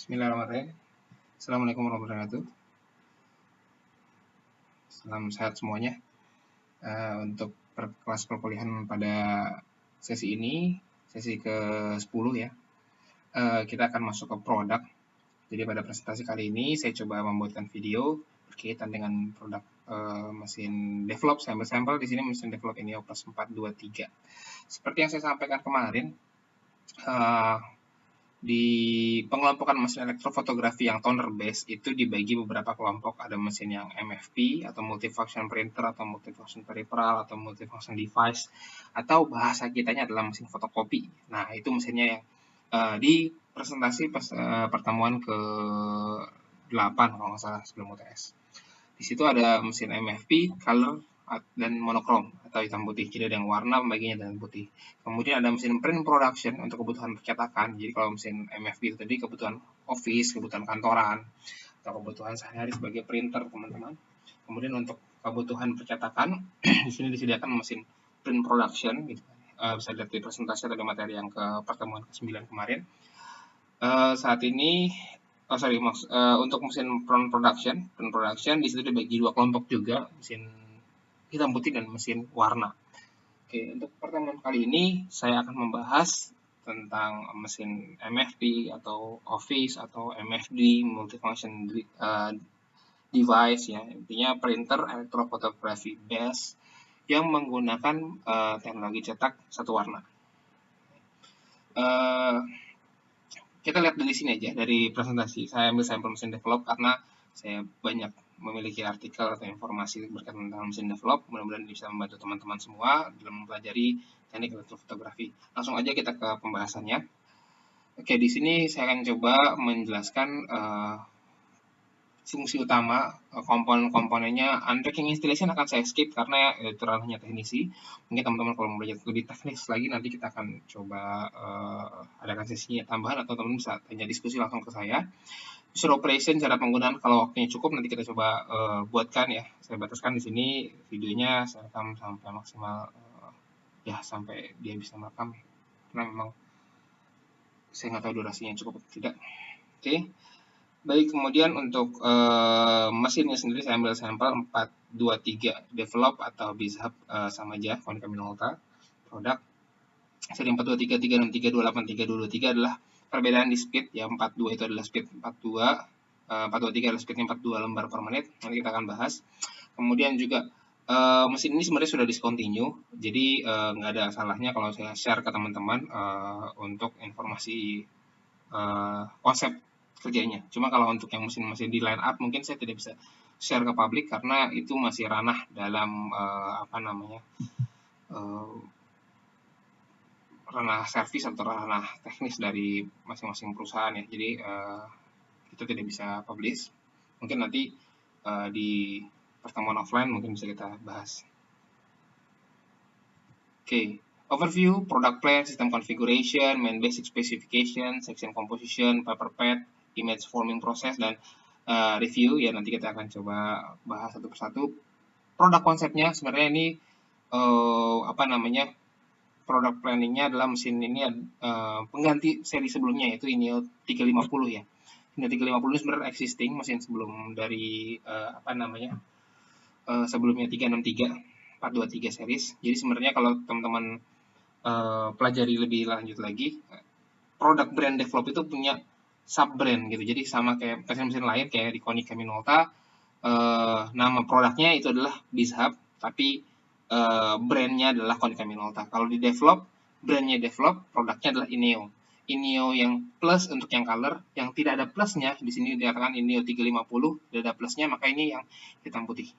Bismillahirrahmanirrahim. Assalamualaikum warahmatullahi wabarakatuh. Salam sehat semuanya. Untuk kelas perkuliahan pada sesi ini, sesi ke-10 ya, kita akan masuk ke produk. Jadi pada presentasi kali ini saya coba membuatkan video berkaitan dengan produk mesin develop, sampel di sini mesin develop ini Opus 423. Seperti yang saya sampaikan kemarin, di pengelompokan mesin elektrofotografi yang toner based itu dibagi beberapa kelompok. Ada mesin yang MFP atau multifunction printer atau multifunction peripheral atau multifunction device, atau bahasa kitanya adalah mesin fotokopi. Nah, itu mesinnya yang di presentasi pertemuan ke-8 kalau nggak salah sebelum UTS. Di situ ada mesin MFP, color, dan monokrom atau hitam putih. Jadi ada yang warna pembagiannya dan putih. Kemudian ada mesin print production untuk kebutuhan percetakan. Jadi kalau mesin MFP itu tadi kebutuhan office, kebutuhan kantoran, atau kebutuhan sehari-hari sebagai printer, teman-teman. Kemudian untuk kebutuhan percetakan, di sini disediakan mesin print production, gitu. Bisa lihat di presentasi atau di materi yang ke pertemuan ke-9 kemarin. Saat ini untuk mesin print production di situ dibagi dua kelompok juga, mesin hitam putih dan mesin warna. Oke, untuk pertemuan kali ini saya akan membahas tentang mesin MFP atau Office atau MFD, multifunction device ya, intinya printer elektrofotografi base yang menggunakan teknologi cetak satu warna. Kita lihat dari sini aja, dari presentasi. Saya ambil sampel mesin develop karena saya banyak memiliki artikel atau informasi berkaitan tentang mesin develop. Mudah-mudahan bisa membantu teman-teman semua dalam mempelajari teknik elektrofotografi. Langsung aja kita ke pembahasannya. Oke, di sini saya akan coba menjelaskan fungsi utama, komponen-komponennya. Unpacking installation akan saya skip karena itu ranahnya teknisi. Mungkin teman-teman kalau mau belajar lebih teknis lagi, nanti kita akan coba adakan sesinya tambahan atau teman-teman bisa tanya diskusi langsung ke saya. User operation, cara penggunaan, kalau waktunya cukup nanti kita coba buatkan ya. Saya bataskan di sini videonya, saya rekam sampai maksimal ya sampai dia bisa merekam. Karena memang saya nggak tahu durasinya cukup atau tidak. Oke. Baik, kemudian untuk mesinnya sendiri saya ambil sampel 423 develop atau BizHub sama aja, Konica Minolta produk. Seri 423, 363, 28, 3223 adalah perbedaan di speed ya. 42 itu adalah speed 42, 423 adalah speednya 42 lembar per menit. Nanti kita akan bahas. Kemudian juga mesin ini sebenarnya sudah discontinue, jadi nggak ada salahnya kalau saya share ke teman-teman untuk informasi konsep kerjanya. Cuma kalau untuk yang mesin-mesin di line up mungkin saya tidak bisa share ke publik karena itu masih ranah dalam ranah servis atau ranah teknis dari masing-masing perusahaan ya. Jadi kita tidak bisa publish. Mungkin nanti di pertemuan offline mungkin bisa kita bahas. Oke. Overview, product plan, system configuration, main basic specification, section composition, paper pad, image forming process, dan review ya. Nanti kita akan coba bahas satu persatu. Produk konsepnya sebenarnya ini product planningnya adalah mesin ini pengganti seri sebelumnya yaitu INEO 350 ya. INEO 350 ini sebenarnya existing mesin sebelum dari sebelumnya 363 423 series. Jadi sebenarnya kalau teman-teman pelajari lebih lanjut lagi, produk brand develop itu punya sub brand gitu. Jadi sama kayak mesin-mesin lain kayak di Konica Minolta, nama produknya itu adalah BizHub, tapi brandnya adalah Konica Minolta. Kalau di develop, brandnya develop, produknya adalah INEO. INEO yang plus untuk yang color, yang tidak ada plusnya di sini dikatakan INEO 350, tidak ada plusnya, maka ini yang hitam putih.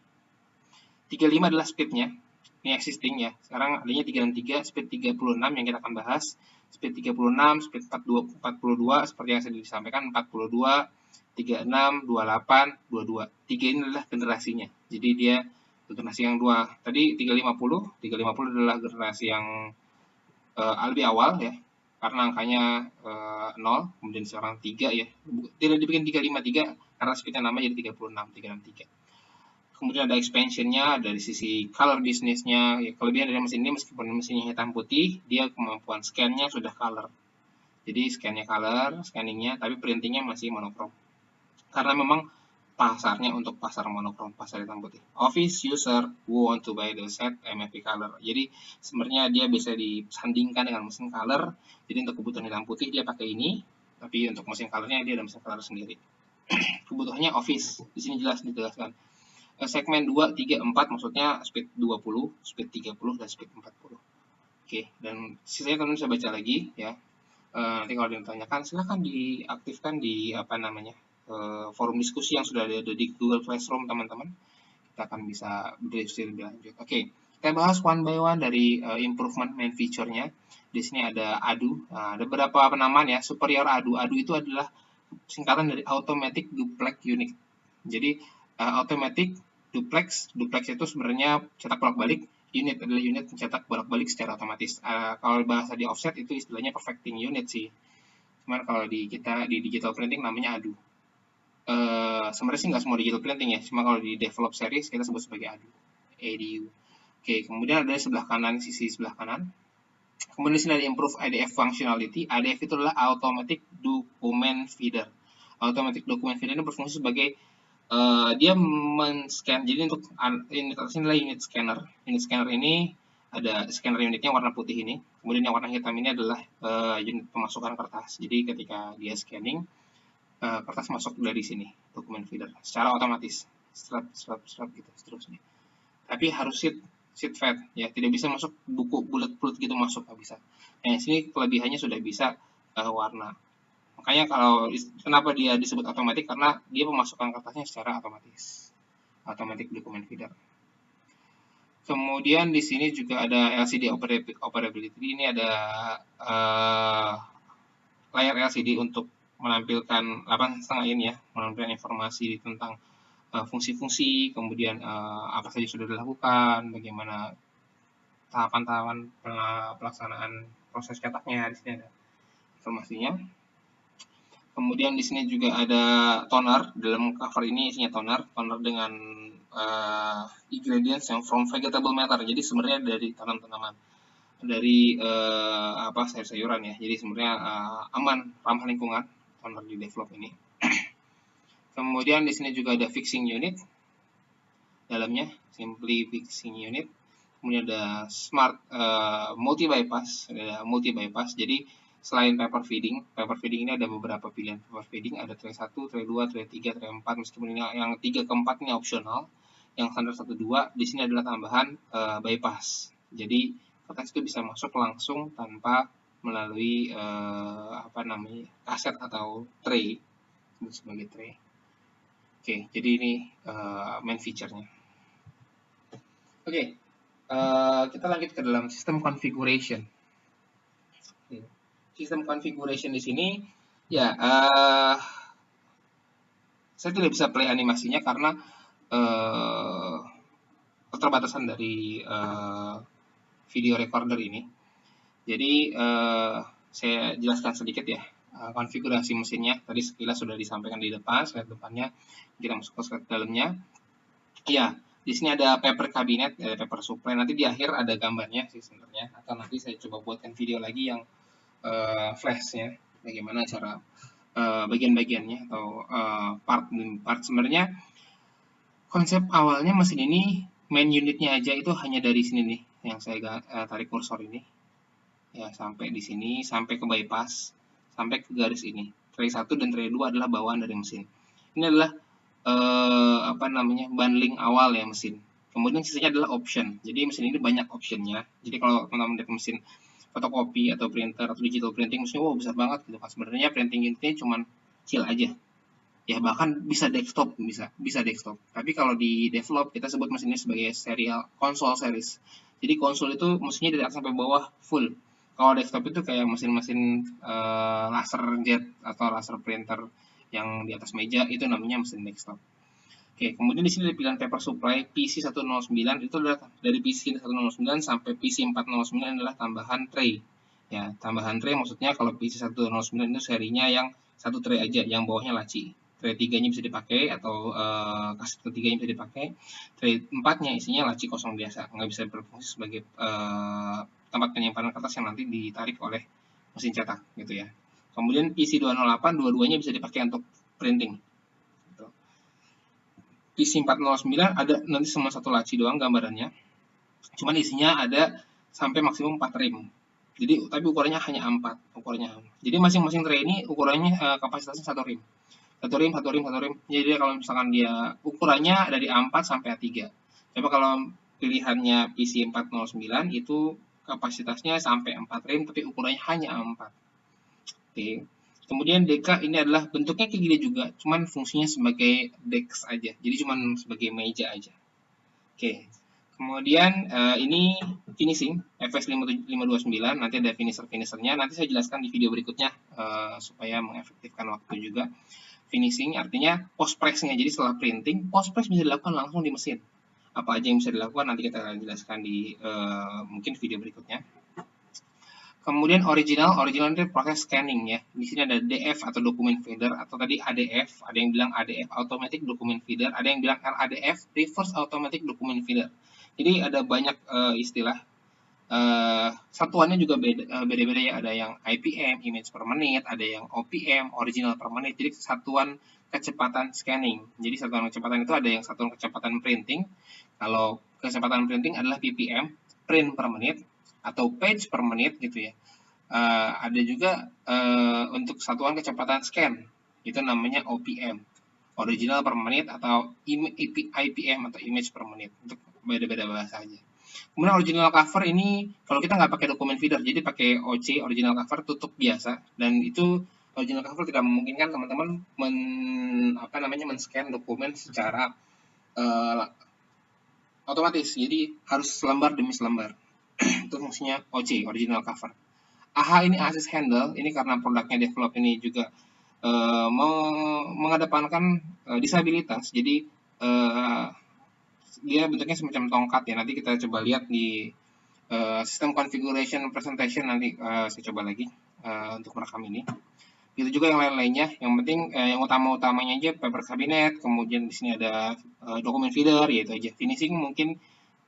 35 adalah speednya, ini existing ya. Sekarang adanya 363, speed 36 yang kita akan bahas. Speed 36, speed 42 seperti yang saya disampaikan, 42, 36, 28, 22. 3 ini adalah generasinya. Jadi dia generasi yang 2. Tadi 350 adalah generasi yang lebih awal ya. Karena angkanya 0, kemudian sekarang 3 ya. Tidak dibikin 353 karena speednya nama jadi 36, 363. Kemudian ada expansionnya dari sisi color business-nya. Ya, kelebihan dari mesin ini meskipun mesinnya hitam putih, dia kemampuan scan-nya sudah color. Jadi scan-nya color, scanningnya, tapi printingnya masih monokrom. Karena memang pasarnya untuk pasar monokrom, pasar hitam putih. Office user who want to buy the set MFP color. Jadi sebenarnya dia bisa disandingkan dengan mesin color. Jadi untuk kebutuhan hitam putih dia pakai ini, tapi untuk mesin colornya dia ada mesin color sendiri. Kebutuhannya office, di sini jelas dijelaskan. Segmen 2, 3, 4 maksudnya speed 20, speed 30, dan speed 40. Oke, dan sisanya kalian bisa baca lagi ya. Nanti kalau ditanyakan silahkan diaktifkan di forum diskusi yang sudah ada di Google Classroom, teman-teman. Kita akan bisa berdiskusi lebih lanjut. Oke, kita bahas one by one dari improvement main feature-nya. Di sini ada ADU. Ada beberapa penamaan ya. Superior ADU. ADU itu adalah singkatan dari Automatic Duplex Unit. Jadi Automatic Duplex itu sebenarnya cetak bolak-balik. Unit adalah unit mencetak bolak-balik secara otomatis. Kalau bahasa di offset itu istilahnya perfecting unit sih. Cuman kalau di kita di digital printing namanya ADU. Sebenarnya sih nggak semua digital printing ya, cuma kalau di develop series kita sebut sebagai ADU. Oke, kemudian ada sebelah kanan, sisi sebelah kanan. Kemudian di sini ada improve IDF functionality. IDF itu adalah automatic document feeder. Automatic document feeder ini berfungsi sebagai dia men-scan. Jadi untuk ini adalah unit scanner. Unit scanner ini ada scanner unitnya warna putih ini. Kemudian yang warna hitam ini adalah unit pemasukan kertas. Jadi ketika dia scanning, kertas masuk dari sini, dokumen feeder, secara otomatis, strap gitu seterusnya. Tapi harus sheet fed ya, tidak bisa masuk buku bulat-bulat gitu masuk, nggak bisa. Nah, sini kelebihannya sudah bisa warna. Makanya kalau kenapa dia disebut otomatis, karena dia pemasukan kertasnya secara otomatis. Automatic document feeder. Kemudian di sini juga ada LCD operability. Ini ada layar LCD untuk menampilkan 8,5 in ya, menampilkan informasi tentang fungsi-fungsi, kemudian apa saja sudah dilakukan, bagaimana tahapan-tahapan pelaksanaan proses cetaknya, di sini ada informasinya. Kemudian di sini juga ada toner, dalam cover ini isinya toner dengan ingredients yang from vegetable matter, jadi sebenarnya dari tanaman-tanaman, dari sayur-sayuran ya, jadi sebenarnya aman, ramah lingkungan, toner di develop ini. Kemudian di sini juga ada fixing unit dalamnya, simply fixing unit. Kemudian ada smart multi bypass, Jadi selain paper feeding ini ada beberapa pilihan paper feeding, ada tray 1, tray 2, tray 3, tray 4, meskipun ini yang 3 ke 4 ini opsional. Yang standar 1, 2 di sini adalah tambahan bypass. Jadi kertas itu bisa masuk langsung tanpa melalui kaset atau tray, sebagai tray. Oke, jadi ini main feature-nya. Oke, kita lanjut ke dalam sistem configuration. Sistem configuration di sini, ya, saya tidak bisa play animasinya karena keterbatasan dari video recorder ini. Jadi saya jelaskan sedikit ya. Konfigurasi mesinnya tadi sekilas sudah disampaikan di depan, slide depannya. Kita masuk ke slide dalamnya. Ya, di sini ada paper cabinet, paper supply. Nanti di akhir ada gambarnya sih sebenarnya. Atau nanti saya coba buatkan video lagi yang flashnya, bagaimana cara bagian-bagiannya atau part sebenarnya. Konsep awalnya mesin ini main unitnya aja itu hanya dari sini nih, yang saya tarik kursor ini. Ya, sampai di sini, sampai ke bypass, sampai ke garis ini. Tray 1 dan tray 2 adalah bawaan dari mesin. Ini adalah bundling awal ya mesin. Kemudian sisanya adalah option. Jadi mesin ini banyak optionnya. Jadi kalau teman-teman lihat mesin fotokopi atau printer atau digital printing, mesinnya besar banget gitu kan. Sebenarnya printing unitnya cuma kecil aja. Ya bahkan bisa desktop, bisa desktop. Tapi kalau di develop kita sebut mesin ini sebagai serial console series. Jadi konsol itu mesinnya dari atas sampai bawah full. Kalau desktop itu kayak mesin-mesin laser jet atau laser printer yang di atas meja, itu namanya mesin desktop. Oke, kemudian di sini ada pilihan paper supply PC 109, itu adalah dari PC 109 sampai PC 409 adalah tambahan tray. Ya, tambahan tray maksudnya kalau PC 109 itu serinya yang satu tray aja, yang bawahnya laci. Tray 3-nya bisa dipakai atau kaset ketiganya bisa dipakai. Tray 4-nya isinya laci kosong biasa, nggak bisa berfungsi sebagai tempat penyimpanan kertas yang nanti ditarik oleh mesin cetak gitu ya. Kemudian PC208 dua-duanya bisa dipakai untuk printing. PC409 ada nanti cuma satu laci doang gambarannya. Cuman isinya ada sampai maksimum 4 rim. Jadi tapi ukurannya hanya 4 ukurannya. Jadi masing-masing tray ini ukurannya kapasitasnya 1 rim. 1 rim, 1 rim, 1 rim. Jadi kalau misalkan dia ukurannya dari A4 sampai A3. Coba kalau pilihannya PC409 itu kapasitasnya sampai 4 rim tapi ukurannya hanya A4. Oke. Kemudian DK ini adalah bentuknya kayak gini juga, cuman fungsinya sebagai desk aja. Jadi cuman sebagai meja aja. Oke. Kemudian ini finishing FS529, nanti ada finisher-finishernya. Nanti saya jelaskan di video berikutnya supaya mengefektifkan waktu juga. Finishing artinya post press-nya. Jadi setelah printing, post press bisa dilakukan langsung di mesin. Apa aja yang bisa dilakukan nanti kita akan jelaskan di mungkin video berikutnya. Kemudian original itu proses scanning ya. Di sini ada DF atau document feeder atau tadi ADF, ada yang bilang ADF automatic document feeder, ada yang bilang RADF reverse automatic document feeder. Jadi ada banyak istilah. Satuannya juga beda-beda ya. Ada yang IPM, image per menit, ada yang OPM, original per menit. Jadi satuan kecepatan scanning. Jadi satuan kecepatan itu ada yang satuan kecepatan printing. Kalau kecepatan printing adalah PPM, print per menit, atau page per menit gitu ya. Ada juga untuk satuan kecepatan scan, itu namanya OPM, original per menit, atau IPM atau image per menit. Untuk beda-beda bahasa aja. Kemudian original cover ini kalau kita nggak pakai dokumen feeder, jadi pakai OC original cover tutup biasa, dan itu original cover tidak memungkinkan teman-teman men-scan dokumen secara otomatis. Jadi harus selembar demi selembar. Itu fungsinya OC, original cover. AHA ini assist handle, ini karena produknya develop ini juga mengedepankan disabilitas, jadi dia bentuknya semacam tongkat ya. Nanti kita coba lihat di sistem configuration presentation, nanti saya coba lagi untuk merekam ini. Itu juga yang lain-lainnya. Yang penting yang utama-utamanya aja paper cabinet, kemudian di sini ada dokumen feeder, yaitu aja. Finishing mungkin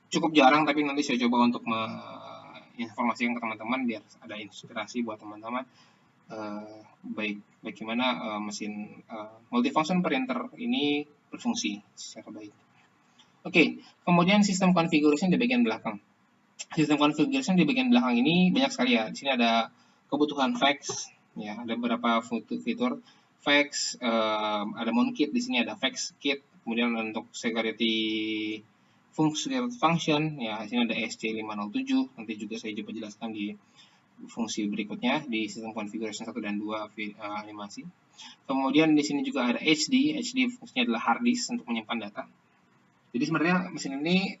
cukup jarang, tapi nanti saya coba untuk informasikan ke teman-teman biar ada inspirasi buat teman-teman baik bagaimana mesin multifunction printer ini berfungsi secara baik. Oke, kemudian sistem configuration di bagian belakang. Sistem configuration di bagian belakang ini banyak sekali ya. Di sini ada kebutuhan fax, ya, ada beberapa fitur fax, ada mount kit, di sini ada fax kit, kemudian untuk security function, ya, di sini ada SC507, nanti juga saya coba jelaskan di fungsi berikutnya di sistem configuration 1 dan 2 animasi. Kemudian di sini juga ada HD fungsinya adalah hard disk untuk menyimpan data. Jadi sebenarnya mesin ini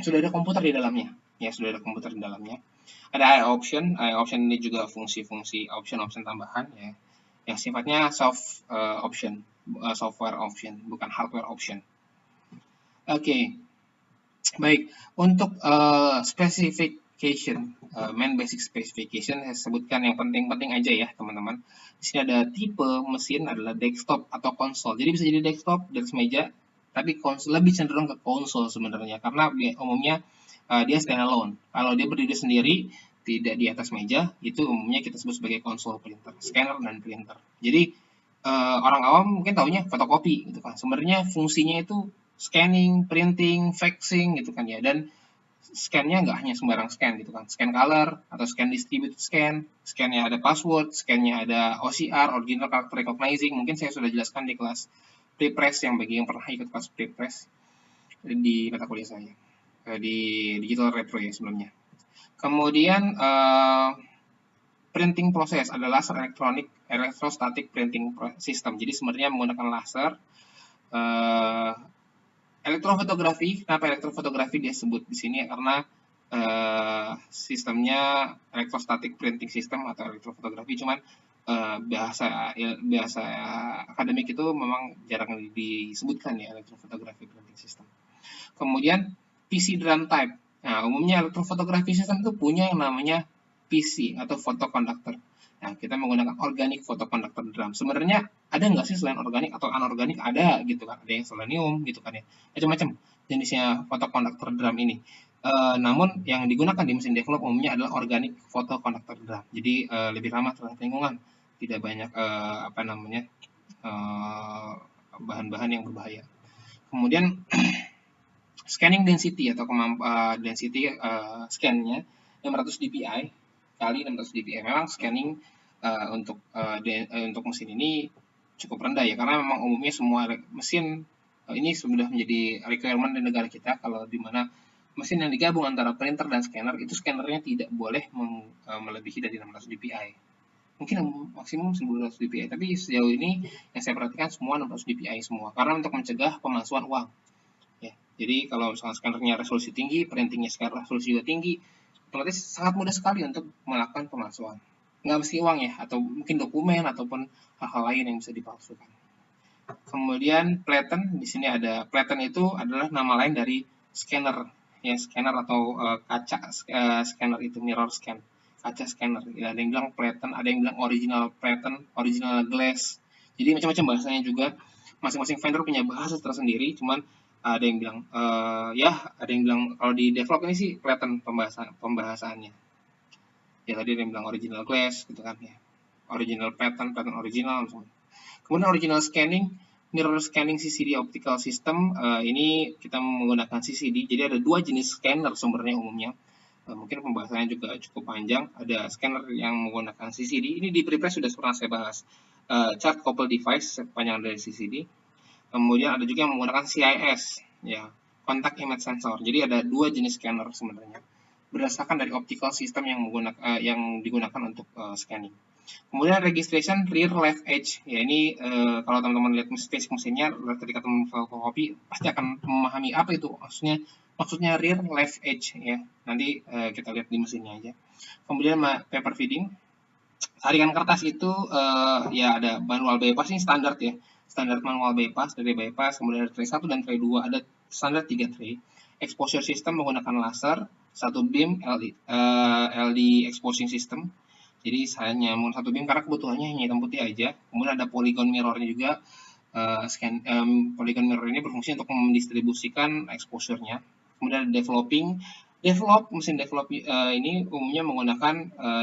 sudah ada komputer di dalamnya, ya, sudah ada komputer di dalamnya. Ada I option ini juga fungsi-fungsi option tambahan ya, yang sifatnya software option, bukan hardware option. Oke. Baik, untuk specification, main basic specification saya sebutkan yang penting-penting aja ya teman-teman. Di sini ada tipe mesin adalah desktop atau konsol. Jadi bisa jadi desktop di atas meja, tapi lebih cenderung ke konsol sebenarnya karena umumnya dia standalone. Kalau dia berdiri sendiri tidak di atas meja, itu umumnya kita sebut sebagai konsol printer, scanner dan printer. Jadi orang awam mungkin taunya fotokopi gitu kan. Sebenarnya fungsinya itu scanning, printing, faxing gitu kan ya. Dan scan-nya nggak hanya sembarang scan gitu kan. Scan color atau scan distributed scan, scan-nya ada password, scan-nya ada OCR, original character recognizing. Mungkin saya sudah jelaskan di kelas prepress yang bagi yang pernah ikut kelas prepress di mata kuliah saya. Di digital retro ya sebelumnya. Kemudian printing proses adalah laser electrostatic printing system. Jadi sebenarnya menggunakan laser. Elektrofotografi, kenapa elektrofotografi dia sebut di sini? Karena sistemnya electrostatic printing system atau elektrofotografi, cuman bahasa akademik itu memang jarang disebutkan ya, elektrofotografi printing system. Kemudian PC drum type. Nah, umumnya elektrofotografi system itu punya yang namanya PC atau photoconductor. Nah, kita menggunakan organic photoconductor drum. Sebenarnya ada nggak sih selain organik atau anorganik? Ada gitu kan. Ada yang selenium gitu kan ya. Macam-macam jenisnya photoconductor drum ini. Namun yang digunakan di mesin develop umumnya adalah organic photoconductor drum. Jadi lebih ramah terhadap lingkungan. tidak banyak bahan-bahan yang berbahaya. Kemudian scanning density atau density scan-nya 600 dpi kali 600 dpi. Memang scanning untuk mesin ini cukup rendah ya, karena memang umumnya semua mesin ini sudah menjadi requirement di negara kita, kalau di mana mesin yang digabung antara printer dan scanner itu scannernya tidak boleh melebihi dari 600 dpi. Mungkin maksimum 1200 dpi, tapi sejauh ini yang saya perhatikan semua 600 dpi semua, karena untuk mencegah pemalsuan uang. Ya, jadi kalau misalnya scannernya resolusi tinggi, printingnya sekarang resolusi juga tinggi, otomatis sangat mudah sekali untuk melakukan pemalsuan. Nggak mesti uang ya, atau mungkin dokumen ataupun hal-hal lain yang bisa dipalsukan. Kemudian platen, di sini ada platen itu adalah nama lain dari scanner, ya scanner atau kaca scanner itu mirror scan, kaca scanner. Ya, ada yang bilang platen, ada yang bilang original platen, original glass. Jadi macam-macam bahasanya juga. Masing-masing vendor punya bahasa tersendiri, cuman ada yang bilang ada yang bilang kalau di develop ini sih platen pembahasannya. Ya tadi ada yang bilang original glass gitu kan ya. Original platen original. Kemudian original scanning, mirror scanning CCD optical system, ini kita menggunakan CCD. Jadi ada dua jenis scanner sumbernya umumnya. Mungkin pembahasannya juga cukup panjang. Ada scanner yang menggunakan CCD. Ini di prepress sudah pernah saya bahas. Chart couple device sepanjang dari CCD. Kemudian ada juga yang menggunakan CIS, ya, contact image sensor. Jadi ada dua jenis scanner sebenarnya, berdasarkan dari optical system yang digunakan untuk scanning. Kemudian registration rear left edge, ya ini kalau teman-teman lihat spesifik mesinnya, ketika teman fotokopi pasti akan memahami apa itu maksudnya rear left edge ya. Nanti kita lihat di mesinnya aja. Kemudian paper feeding, tarikan kertas itu ya ada manual bypass, ini standar ya, standar manual bypass, dari bypass, kemudian ada tray 1 dan tray 2, ada standar 3 tray. Exposure system menggunakan laser, satu beam LD exposing system. Jadi hanya menggunakan satu beam karena kebutuhannya hanya hitam putih aja. Kemudian ada polygon mirrornya juga. Polygon mirror ini berfungsi untuk mendistribusikan exposure-nya. Kemudian ada developing. Mesin develop ini umumnya menggunakan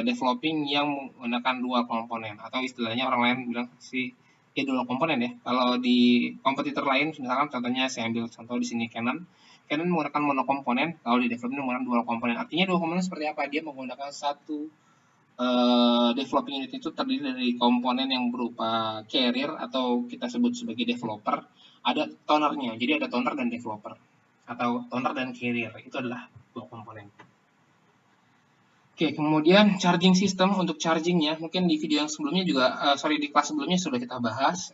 developing yang menggunakan dua komponen, atau istilahnya orang lain bilang dua komponen ya. Kalau di kompetitor lain, misalkan contohnya saya ambil contoh di sini Canon menggunakan monokomponen, kalau di developing menggunakan dua komponen. Artinya dua komponen seperti apa? Dia menggunakan satu developing unit itu terdiri dari komponen yang berupa carrier atau kita sebut sebagai developer, ada tonernya. Jadi ada toner dan developer, atau toner dan carrier, itu adalah dua komponen. Oke, kemudian charging system. Untuk chargingnya mungkin di video yang sebelumnya juga, di kelas sebelumnya sudah kita bahas.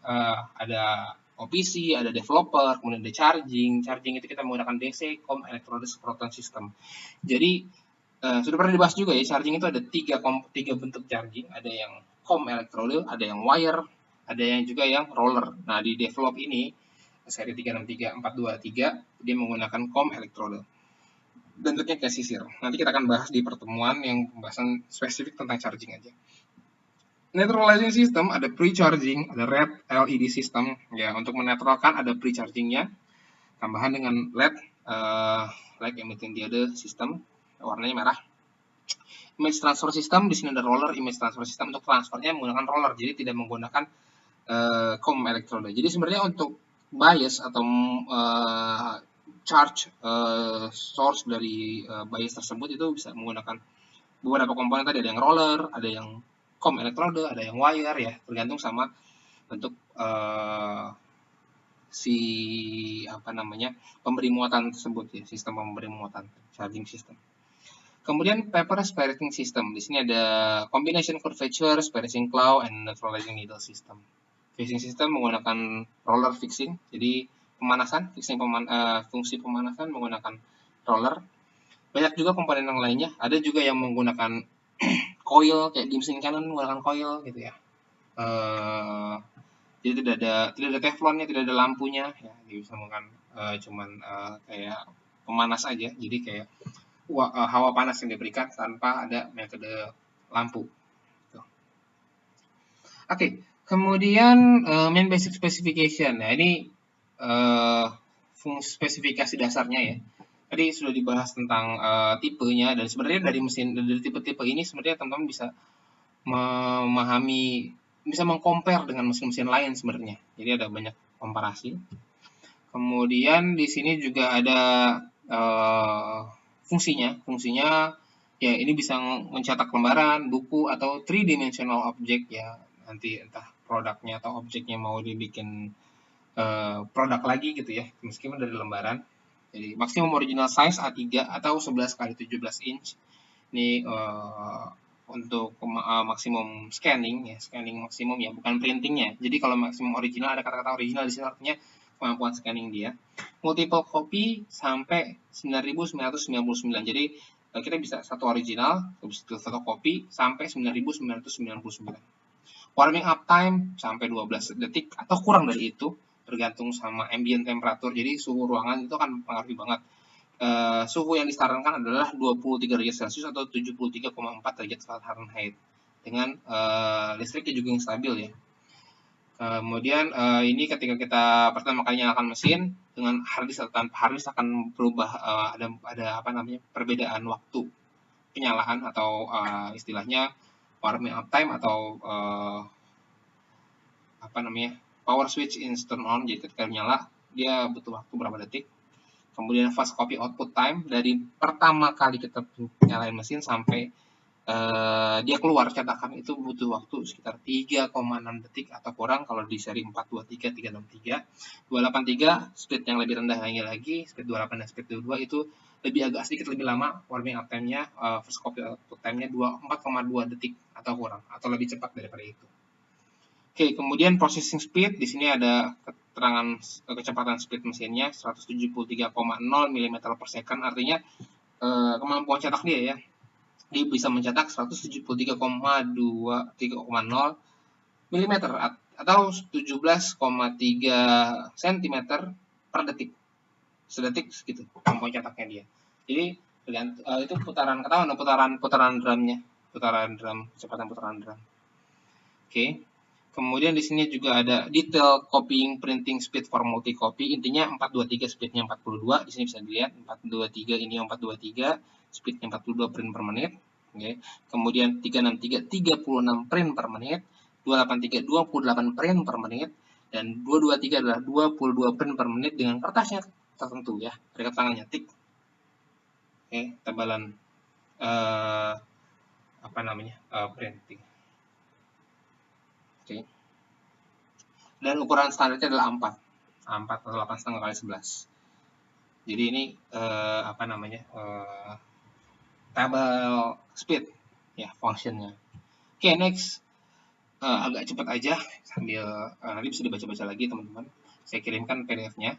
Ada OPC, ada developer, kemudian ada charging. Charging itu kita menggunakan DC, COM, electrode, proton system. Jadi sudah pernah dibahas juga ya, charging itu ada tiga bentuk charging. Ada yang COM electrode, ada yang wire, ada yang juga yang roller. Nah, di develop ini seri 363423 dia menggunakan COM electrode. Bentuknya kayak sisir. Nanti kita akan bahas di pertemuan yang pembahasan spesifik tentang charging aja. Neutralizing system ada pre-charging, ada red LED system. Ya, untuk menetralkan ada pre-chargingnya, tambahan dengan LED, light emitting diode system, warnanya merah. Image transfer system, di sini ada roller image transfer system, untuk transfernya menggunakan roller, jadi tidak menggunakan COM electrode. Jadi sebenarnya untuk bias atau charge source dari bias tersebut itu bisa menggunakan beberapa komponen tadi, ada yang roller, ada yang COM electrode, ada yang wire ya, tergantung sama bentuk pemberi muatan tersebut ya, sistem pemberi muatan, charging system. Kemudian paper spirating system, di sini ada combination curvature, spirating claw, and neutralizing needle system. Fixing system menggunakan roller fixing, jadi pemanasan, fungsi pemanasan menggunakan roller. Banyak juga komponen yang lainnya, ada juga yang menggunakan coil, kayak di mesin Canon menggunakan coil gitu ya. Jadi tidak ada teflonnya, tidak ada lampunya ya, dia bisa menggunakan cuman kayak pemanas aja, jadi kayak hawa panas yang diberikan tanpa ada metode lampu. Oke, kemudian main basic specification. Nah, ini fungsi spesifikasi dasarnya ya. Tadi sudah dibahas tentang tipenya, dan sebenarnya dari tipe-tipe ini sebenarnya teman-teman bisa memahami bisa mengcompare dengan mesin-mesin lain sebenarnya. Jadi ada banyak komparasi. Kemudian di sini juga ada fungsinya. Fungsinya ya ini bisa mencetak lembaran, buku, atau three-dimensional object ya. Nanti entah produknya atau objeknya mau dibikin produk lagi gitu ya, meskipun dari lembaran. Jadi maksimum original size A3 atau 11 x 17 inch. Ini untuk maksimum scanning ya, scanning maksimum ya, bukan printingnya. Jadi kalau maksimum original, ada kata-kata original di sini artinya kemampuan scanning dia. Multiple copy sampai 9.999. Jadi kita bisa satu original, satu copy sampai 9.999. Warming up time sampai 12 detik atau kurang dari itu, tergantung sama ambient temperature. Jadi suhu ruangan itu kan mempengaruhi banget. Suhu yang disarankan adalah 23 derajat Celcius atau 73,4 derajat Fahrenheit dengan listriknya juga yang stabil ya. Kemudian ini ketika kita pertama kali nyalakan mesin dengan harddisk atau tanpa harddisk akan berubah, ada apa namanya, perbedaan waktu penyalaan atau istilahnya warming up time atau apa namanya, power switch instant on. Jadi ketika nyala dia butuh waktu berapa detik. Kemudian fast copy output time dari pertama kali kita nyalain mesin sampai dia keluar cetakan itu butuh waktu sekitar 3,6 detik atau kurang kalau di seri 423, 363. 283 speed yang lebih rendah lagi, speed 28 dan speed 22 itu lebih agak sedikit lebih lama warming up time-nya, first copy output time-nya 4,2 detik atau kurang atau lebih cepat daripada itu. Oke, kemudian processing speed di sini ada keterangan kecepatan speed mesinnya 173,0 mm per second, artinya kemampuan cetak dia ya. Dia bisa mencetak 173,0 mm atau 17,3 cm per detik. Sedetik segitu kemampuan cetaknya dia. Jadi itu putaran, ketahuan putaran drumnya, kecepatan putaran drum. Oke. Kemudian di sini juga ada detail copying printing speed for multi copy. Intinya 423 speednya 42. Di sini bisa dilihat 423 ini 423 speednya 42 print per menit. Oke. Kemudian 363 36 print per menit. 283 28 print per menit, dan 223 adalah 22 print per menit dengan kertasnya tertentu ya. Ada tangannya tik. Oke, tebalan apa namanya? Printing. Oke. Dan ukuran standarnya adalah A4 atau 8,5 kali 11. Jadi ini apa namanya, table speed ya functionnya. Oke, next. Agak cepat aja sambil nanti bisa dibaca-baca lagi teman-teman. Saya kirimkan PDF-nya.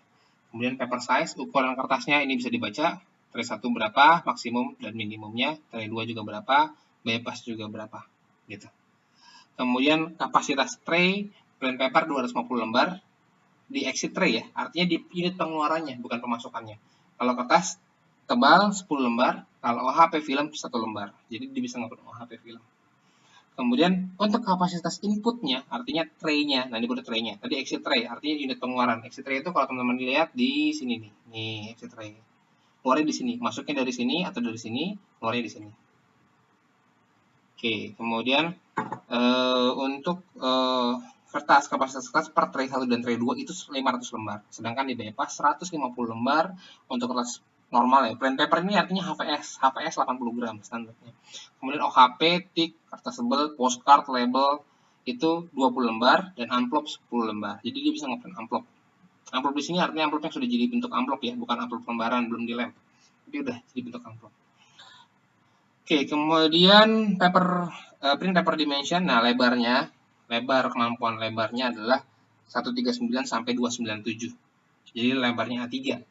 Kemudian paper size, ukuran kertasnya ini bisa dibaca. Tray 1 berapa maksimum dan minimumnya, tray 2 juga berapa, bypass juga berapa gitu. Kemudian kapasitas tray, plain paper 250 lembar di exit tray ya, artinya di unit pengeluarannya bukan pemasukannya. Kalau kertas tebal 10 lembar, kalau OHP film 1 lembar. Jadi dia bisa ngeprint OHP film. Kemudian untuk kapasitas inputnya, artinya tray-nya, nah ini udah tray-nya. Tadi exit tray, artinya unit pengeluaran. Exit tray itu kalau teman-teman lihat di sini nih exit tray. Keluarnya di sini, masuknya dari sini atau dari sini, keluarnya di sini. Oke, kemudian untuk kapasitas kertas per tray 1 dan tray 2 itu 500 lembar. Sedangkan di bypass 150 lembar untuk kertas normal ya. Plain paper ini artinya HVS 80 gram standarnya. Kemudian OHP, tik, kertas tebal, postcard, label itu 20 lembar dan amplop 10 lembar. Jadi dia bisa ngeprint amplop. Amplop di sini artinya amplopnya sudah jadi bentuk amplop ya, bukan amplop lembaran belum dilem. Tapi udah jadi bentuk amplop. Oke, kemudian print paper dimension. Nah, kemampuan lebarnya adalah 139 sampai 297. Jadi lebarnya A3.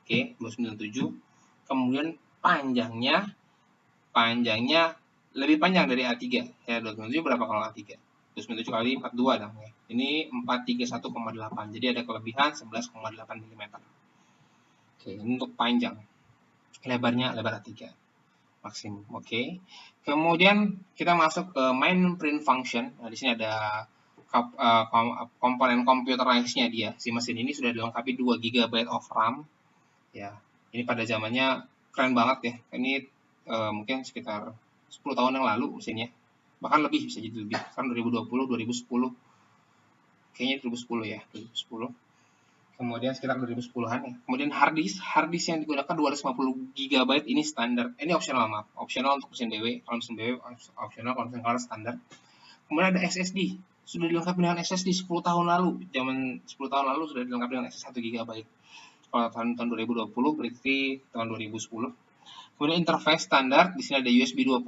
Oke, 297. Kemudian panjangnya lebih panjang dari A3. Ya, 297 berapa kalau A3? 297 kali 42 dong ya. Ini 431,8. Jadi ada kelebihan 11,8 mm. Oke, ini untuk panjang. Lebarnya lebar A3 maksimum. Oke. Kemudian kita masuk ke main print function. Nah, di sini ada komponen computerized-nya dia. Si mesin ini sudah dilengkapi 2 GB of RAM. Ya, ini pada zamannya keren banget ya. Ini mungkin sekitar 10 tahun yang lalu mesinnya. bahkan lebih, bisa jadi lebih. Sekarang 2020, 2010, kayaknya 2010 ya, 2010. Kemudian sekitar 2010-an ya. Kemudian hard disk yang digunakan 250 GB ini standar. Ini opsional, maaf. Opsional untuk mesin BW. Kalau mesin BW opsional, kalau mesin color standar. Kemudian ada SSD. Sudah dilengkapi dengan SSD 10 tahun lalu. Zaman 10 tahun lalu sudah dilengkapi dengan SSD 1 GB. Kalau tahun 2020 berarti tahun 2010. Kemudian interface standar, di sini ada USB 2.0,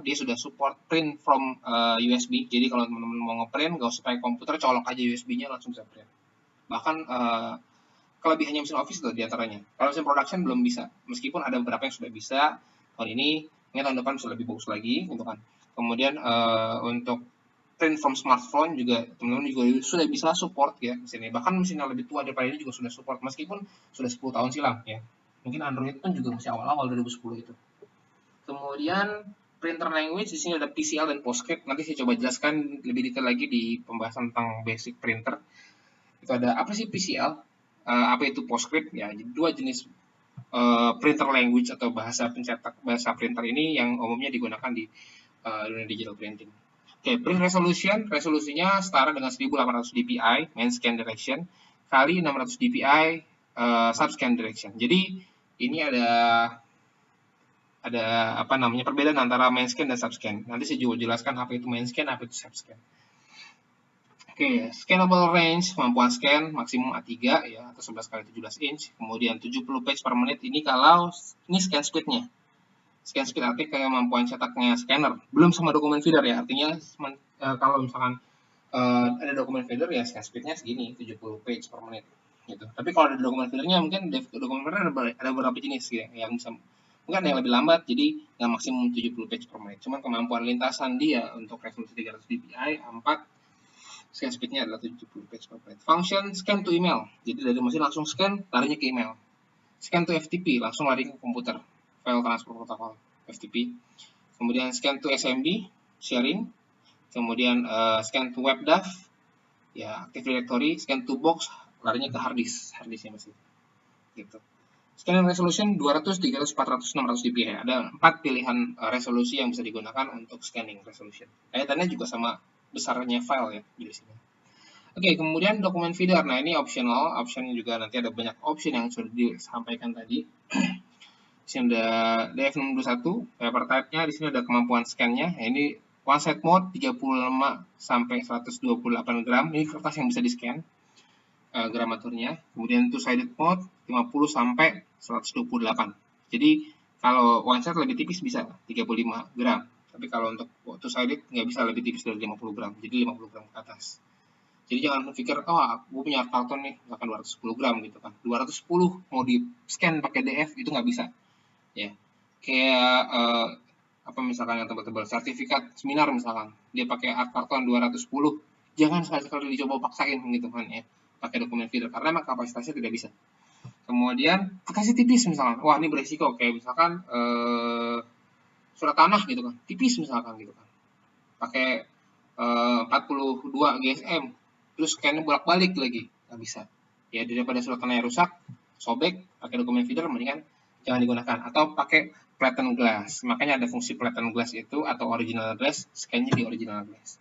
dia sudah support print from USB. Jadi kalau teman-teman mau ngeprint, nggak usah pakai komputer, colok aja USB-nya langsung bisa print. Bahkan kelebihannya mesin Office itu diantaranya. Kalau mesin production belum bisa, meskipun ada beberapa yang sudah bisa. Tahun ini tahun depan bisa lebih bagus lagi, gitu kan. Kemudian untuk print from smartphone juga teman-teman juga sudah bisa support ya mesinnya. Bahkan mesin yang lebih tua daripada ini juga sudah support, meskipun sudah 10 tahun silam ya. Mungkin Android pun juga masih awal-awal 2010 itu. Kemudian printer language, di sini ada PCL dan PostScript. Nanti saya coba jelaskan lebih detail lagi di pembahasan tentang basic printer. Itu ada apa sih PCL? Apa itu PostScript? Ya, dua jenis printer language atau bahasa printer ini yang umumnya digunakan di dunia digital printing. Oke, print resolution, resolusinya setara dengan 1800 dpi main scan direction kali 600 dpi subscan direction. Jadi ini ada apa namanya perbedaan antara main scan dan subscan. Nanti saya juga jelaskan apa itu main scan, apa itu subscan. Oke, scannable range, kemampuan scan maksimum A3 ya, atau 11 kali 17 inch. Kemudian 70 page per menit ini kalau ini scan speednya. Scan speed artinya kemampuan cetaknya scanner. Belum sama dokumen feeder ya, artinya kalau misalkan ada dokumen feeder ya scan speednya segini, 70 page per menit. Gitu. Tapi kalau ada dokumen feedernya mungkin dokumen feeder ada beberapa jenis ya, yang bisa mungkin ada yang lebih lambat, jadi nggak maksimum 70 page per menit. Cuman kemampuan lintasan dia untuk resolusi 300 dpi A4 scan speednya adalah 70 page per menit. Function scan to email, jadi dari mesin langsung scan, larinya ke email. Scan to FTP, langsung lari ke komputer, file transfer protocol FTP. Kemudian scan to SMB, sharing. Kemudian scan to WebDAV, ya Active Directory. Scan to box, larinya ke hard disknya mesin. Gitu. Scanning resolution 200, 300, 400, 600 dpi. Ada 4 pilihan resolusi yang bisa digunakan untuk scanning resolution. Kaitannya juga sama besarnya file ya di sini. Oke, kemudian dokumen feeder. Nah, ini optional. Option juga nanti ada banyak option yang sudah disampaikan tadi. Di sini ada DF621, paper type-nya. Di sini ada kemampuan scan-nya. Nah, ini one side mode 35 sampai 128 gram. Ini kertas yang bisa di-scan gramaturnya. Kemudian two sided mode 50 sampai 128. Jadi kalau one side lebih tipis bisa 35 gram. Tapi kalau untuk two sided nggak bisa lebih tipis dari 50 gram. Jadi 50 gram ke atas. Jadi jangan pikir, gue punya karton nih, misalkan 210 gram gitu kan. 210 mau di scan pakai DF itu nggak bisa. Ya, kayak apa misalkan yang tebal-tebal sertifikat seminar misalkan, dia pakai karton 210, jangan sekali-sekali dicoba paksain gitu kan ya, pakai dokumen feeder karena emang kapasitasnya tidak bisa. Kemudian kasih tipis misalkan, wah ini beresiko kayak misalkan surat tanah gitu kan, tipis misalkan gitu kan, pakai 42 GSM, terus scan-nya bolak-balik lagi, nggak bisa. Ya daripada surat tanahnya rusak, sobek, pakai dokumen feeder mendingan jangan digunakan. Atau pakai flatten glass. Makanya ada fungsi flatten glass itu atau original glass, scan-nya di original glass.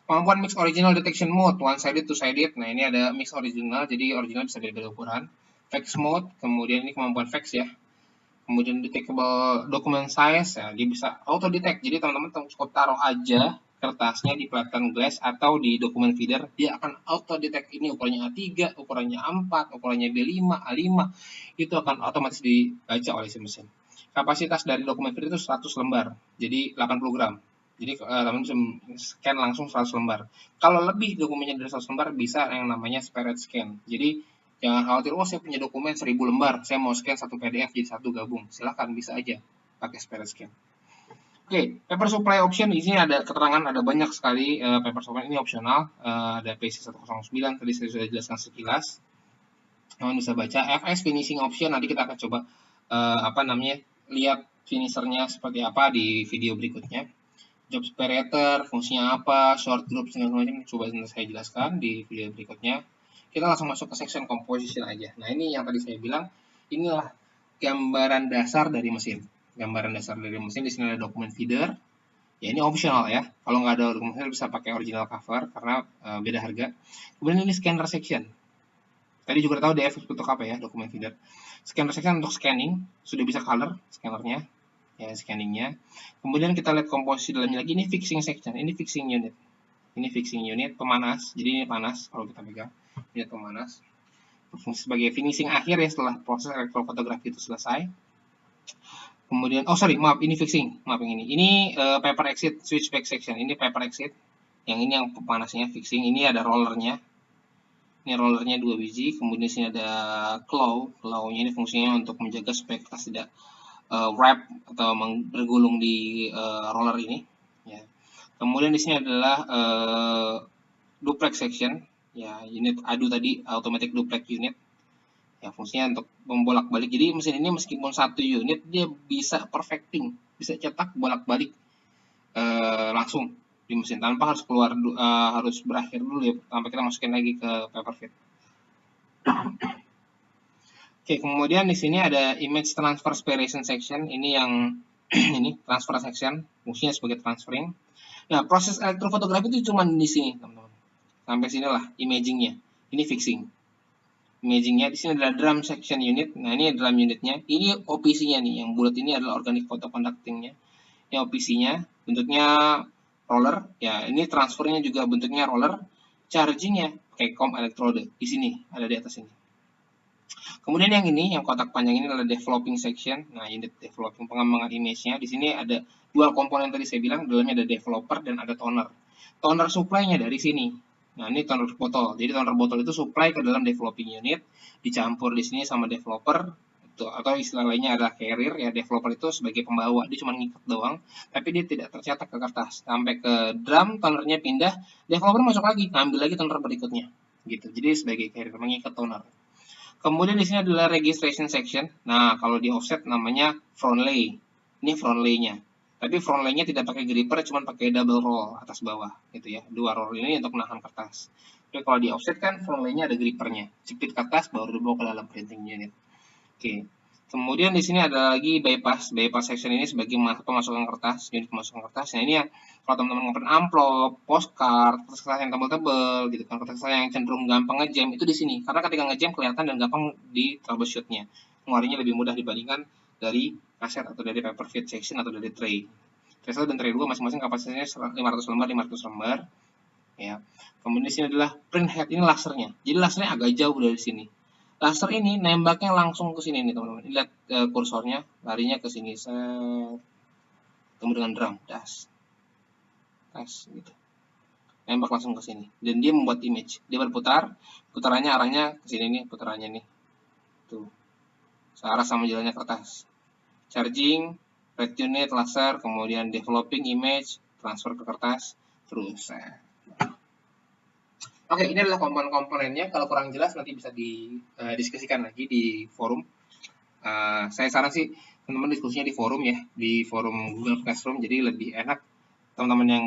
Kemampuan mix original detection mode, one sided, two sided. Nah ini ada mix original, jadi original bisa beda-beda ukuran. Fax mode, kemudian ini kemampuan fax ya. Kemudian detectable document size, ya, dia bisa auto detect. Jadi teman-teman cukup taruh aja kertasnya di flatten glass atau di dokumen feeder, dia akan auto detect ini ukurannya A3, ukurannya A4, ukurannya B5, A5, itu akan otomatis dibaca oleh si mesin. Kapasitas dari dokumen feeder itu 100 lembar, jadi 80 gram. Jadi teman-teman bisa scan langsung 100 lembar. Kalau lebih dokumennya dari 100 lembar bisa yang namanya spared scan. Jadi jangan khawatir, saya punya dokumen 1000 lembar, saya mau scan satu PDF jadi satu gabung. Silahkan, bisa aja pakai spared scan. Oke, paper supply option di sini ada keterangan, ada banyak sekali paper supply ini opsional. Ada PC109 tadi saya sudah jelaskan sekilas. Teman bisa baca. FS finishing option nanti kita akan coba lihat finishernya seperti apa di video berikutnya. Job separator, fungsinya apa, short group segala macam coba saya jelaskan di video berikutnya. Kita langsung masuk ke section composition aja. Nah, ini yang tadi saya bilang, inilah gambaran dasar dari mesin. Gambaran dasar dari mesin, di sini ada dokumen feeder, Ya ini optional ya. Kalau nggak ada dokumen bisa pakai original cover karena beda harga. Kemudian ini scanner section. Tadi juga tahu DF untuk apa ya, dokumen feeder. Scanner section untuk scanning, sudah bisa color scannernya, ya scanningnya. Kemudian kita lihat komposisi dalamnya lagi, ini fixing section, ini fixing unit. Ini fixing unit pemanas, jadi ini panas kalau kita pegang, unit pemanas. Berfungsi sebagai finishing akhir ya setelah proses elektrofotografi itu selesai. Kemudian, maaf, ini fixing, maaf yang ini. Ini paper exit switchback section, ini paper exit. Yang ini yang pemanasnya fixing, ini ada rollernya. Ini rollernya 2 biji, kemudian di sini ada claw-nya ini fungsinya untuk menjaga supaya kertas tidak wrap atau bergulung di roller ini. Ya. Kemudian di sini adalah duplex section, ya unit adu tadi, automatic duplex unit. Ya fungsinya untuk membolak-balik. Jadi mesin ini meskipun satu unit dia bisa perfecting, bisa cetak bolak-balik langsung di mesin tanpa harus keluar harus berakhir dulu ya sampai kita masukin lagi ke paper feed. Oke, kemudian di sini ada image transfer separation section. Ini yang ini transfer section, fungsinya sebagai transferring. Nah, proses elektrofotografi itu cuma di sini, teman-teman. Sampai sinilah imagingnya. Ini fixing. Imagingnya di sini adalah drum section unit. Nah, ini drum unitnya. Ini OPC-nya nih, yang bulat ini adalah organic photoconducting-nya. Ini OPC-nya, bentuknya roller. Ya, ini transfernya juga bentuknya roller. Charging-nya pakai COM electrode. Di sini, ada di atas ini. Kemudian yang ini, yang kotak panjang ini adalah developing section. Nah, unit developing pengembangan image-nya. Di sini ada dua komponen tadi saya bilang, dalamnya ada developer dan ada toner. Toner supply-nya dari sini. Nah, ini toner botol. Jadi toner botol itu supply ke dalam developing unit, dicampur di sini sama developer, atau istilah lainnya adalah carrier. Ya, developer itu sebagai pembawa, dia cuma ngikat doang, tapi dia tidak tercetak ke kertas. Sampai ke drum, tonernya pindah, developer masuk lagi, ngambil lagi toner berikutnya. Gitu. Jadi sebagai carrier mengikat toner. Kemudian di sini adalah registration section. Nah, kalau di offset namanya front lay. Ini front lay-nya. Tapi front lay-nya tidak pakai gripper, cuma pakai double roll atas bawah, gitu ya. Dua roll ini untuk menahan kertas. Tapi kalau di offset kan front lay-nya ada grippernya. Jepit kertas baru dibawa ke dalam printing unit. Oke. Kemudian di sini ada lagi bypass. Bypass section ini sebagai pemasukan kertas, unit pemasukan kertas. Nah, ini ya kalau teman-teman ngeprint amplop, postcard, kertas yang tebal-tebal gitu kan, kertas yang cenderung gampang ngejam itu di sini. Karena ketika ngejam kelihatan dan gampang di troubleshoot-nya. Ngeluarinnya lebih mudah dibandingkan dari kaset atau dari paper feed section atau dari tray. Tray 1 dan tray 2 masing-masing kapasitasnya 500 lembar, 500 lembar. Ya. Kemudian di sini adalah print head, ini lasernya. Jadi lasernya agak jauh dari sini. Laser ini nembaknya langsung ke sini nih teman-teman. Lihat kursornya, larinya ke sini. Ketemu dengan drum, das gitu. Nembak langsung ke sini. Dan dia membuat image. Dia berputar, putarannya arahnya ke sini nih, putarannya nih. Tuh. Searah sama jalannya kertas. Charging, red unit, laser, kemudian developing image, transfer ke kertas, terus. Oke, ini adalah komponen-komponennya. Kalau kurang jelas nanti bisa didiskusikan lagi di forum. Saya saran sih teman-teman diskusinya di forum ya, di forum Google Classroom. Jadi lebih enak teman-teman yang